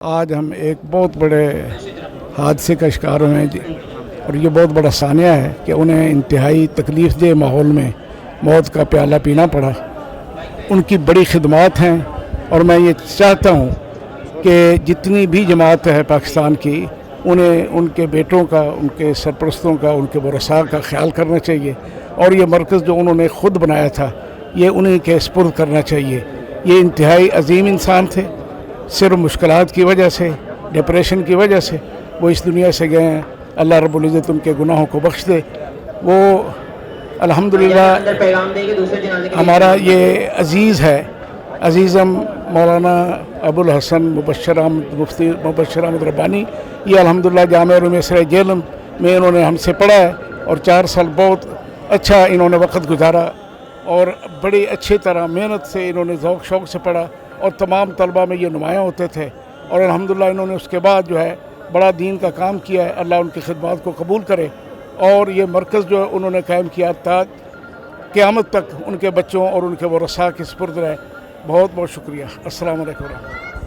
آج ہم ایک بہت بڑے حادثے کا شکار ہوئے ہیں جی، اور یہ بہت بڑا سانحہ ہے کہ انہیں انتہائی تکلیف دہ ماحول میں موت کا پیالہ پینا پڑا۔ ان کی بڑی خدمات ہیں اور میں یہ چاہتا ہوں کہ جتنی بھی جماعت ہے پاکستان کی، انہیں ان کے بیٹوں کا، ان کے سرپرستوں کا، ان کے ورثاء کا خیال کرنا چاہیے، اور یہ مرکز جو انہوں نے خود بنایا تھا یہ انہیں کے سپرد کرنا چاہیے۔ یہ انتہائی عظیم انسان تھے، صرف مشکلات کی وجہ سے، ڈپریشن کی وجہ سے وہ اس دنیا سے گئے ہیں۔ اللہ رب العزت ان کے گناہوں کو بخش دے۔ وہ الحمدللہ ہمارا یہ عزیز ہے، عزیزم مولانا ابو الحسن مبشر احمد مفتی مبشر احمد ربانی، یہ الحمدللہ جامعہ علوم اسرائیل جہلم میں انہوں نے ہم سے پڑھا ہے، اور 4 سال بہت اچھا انہوں نے وقت گزارا، اور بڑی اچھی طرح محنت سے انہوں نے ذوق شوق سے پڑھا، اور تمام طلبہ میں یہ نمایاں ہوتے تھے، اور الحمدللہ انہوں نے اس کے بعد جو ہے بڑا دین کا کام کیا ہے۔ اللہ ان کی خدمات کو قبول کرے، اور یہ مرکز جو انہوں نے قائم کیا تھا قیامت تک ان کے بچوں اور ان کے ورثاء کے سپرد رہے۔ بہت بہت شکریہ۔ السلام علیکم ورحمۃ اللہ۔